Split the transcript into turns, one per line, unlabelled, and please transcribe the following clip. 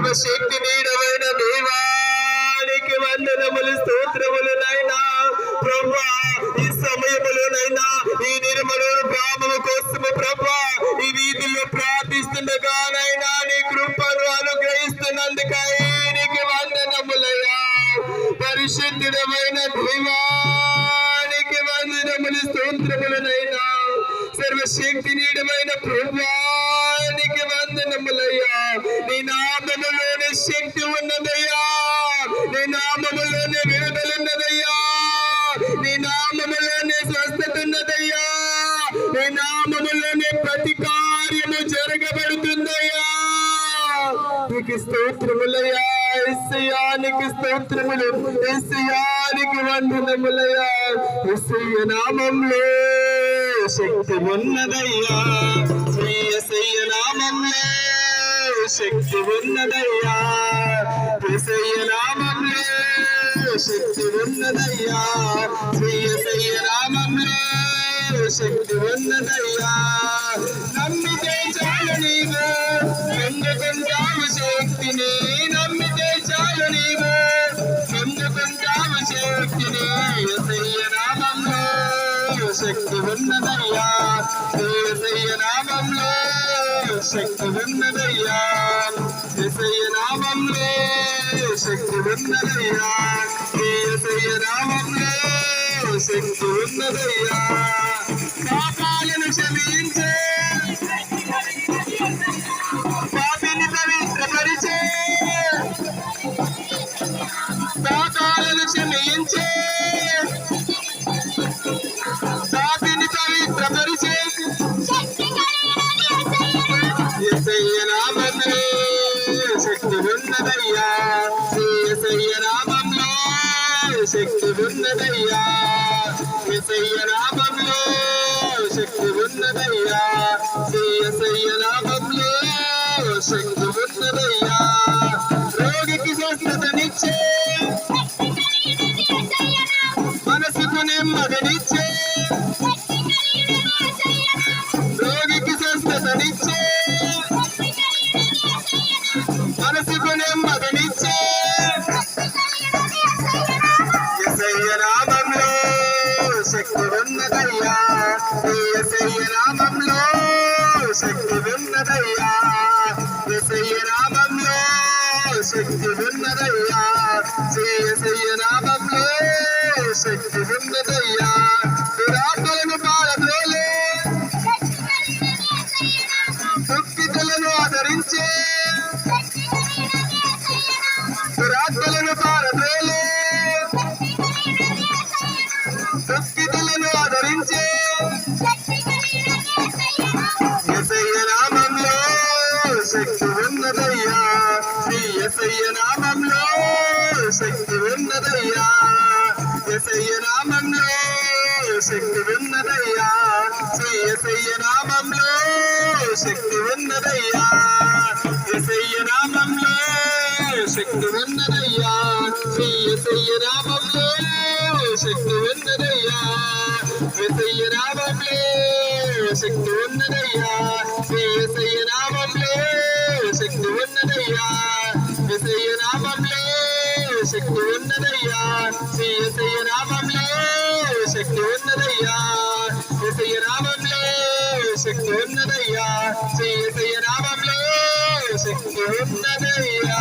సర్వశక్తి నీడమైన దేవానికి వందనములు స్తోత్రములు నైనా ప్రభా. ఈ సమయములోనైనా ఈ నిర్మల గ్రామము కోసము ప్రభా ఈ వీధిలో ప్రార్థిస్తుండగానైనా నీ కృపను అనుగ్రహిస్తున్నందుకై నీకు వందనములయ్యా. పరిశుద్ధుడమైన దైవానికి వందనములు స్తోత్రములనైనా సర్వశక్తి నీడమైన ప్రభువానికి వందనములయ్యా. నీ నామములోనే శక్తి ఉన్నదయ్యా, నీ నామములోనే విడుదలున్నదయ్యా, నీ నామములోనే స్వస్థత ఉన్నదయ్యా, నీ నామములోనే ప్రతి కార్యము జరగబడుతుందయ్యా. నీకు స్తోత్రములయ్యా యేసయ్యా, నీకు స్తోత్రములు యేసయ్యా, నీకు వందనములయ్యా. యేసయ్య నామములో శక్తి ఉన్నదయ్యా, యేసయ్య నామములో శక్తి ఉన్నదయ్యా, యేసయ్య నామములో శక్తి ఉన్నదయ్యా, యేసయ్య నామములో శక్తి ఉన్నదయ్యా. నమ్మితే చాలు నీవు పొందుకుంటావు శక్తిని, నమ్మితే చాలు నీవు పొందుకుంటావు శక్తిని. యేసయ్య నామములో శక్తి ఉన్నదయ్యా, యేసయ్య నామములో శక్తి ఉన్నదయ్యా, యేసయ్య నామములో శక్తి ఉన్నదయ్యా, యేసయ్య నామములో శక్తి ఉన్నదయ్యా. పాపాలను క్షమించే, పాపిని పవిత్రపరిచే, పాపాలను క్షమించే, పాపిని పవిత్రపరిచే యేసయ్య నామములో శక్తి ఉన్నదయ్యా, యేసయ్య నామములో శక్తి ఉన్నదయ్యా, యేసయ్య నామములో శక్తి ఉన్నదయ్యా, యేసయ్య నామములో శక్తి ఉన్నదయ్యా. రోగికి స్వస్థతనిచ్చే, మనసుకు నెమ్మదినిచ్చే, రోగికి స్వస్థతనిచ్చే, మనసుకు నెమ్మదినిచ్చే యేసయ్య నామములో శక్తి ఉన్నదయ్యా, యేసయ్య నామములో శక్తి ఉన్నదయ్యా, యేసయ్య నామములో శక్తి ఉన్నదయ్యా, యేసయ్య నామములో శక్తి ఉన్నదయ్యా. దురాత్మలను పారద్రోలే, దుఃఖితులను ఆదరించే, దురాత్మలను పారద్రోలే, దుఃఖితులను ఆదరించే యేసయ్య నామములో శక్తి ఉన్నదయ్యా, యేసయ్య నామములో శక్తి ఉన్నదయ్యా, యేసయ్య నామములో శక్తి ఉన్నదయ్యా, యేసయ్య నామములో శక్తి ఉన్నదయ్యా, యేసయ్య నామములో శక్తి ఉన్నదయ్యా, యేసయ్య నామములో శక్తి ఉన్నదయ్యా, యేసయ్య నామములో శక్తి ఉన్నదయ్యా, యేసయ్య నామములో శక్తి ఉన్నదయ్యా, యేసయ్య నామములో శక్తి ఉన్నదయ్యా, యేసయ్య నామములో శక్తి ఉన్నదయ్యా, యేసయ్య నామములో శక్తి ఉన్నదయ్యా, యేసయ్య నామములో శక్తి ఉన్నదయ్యా.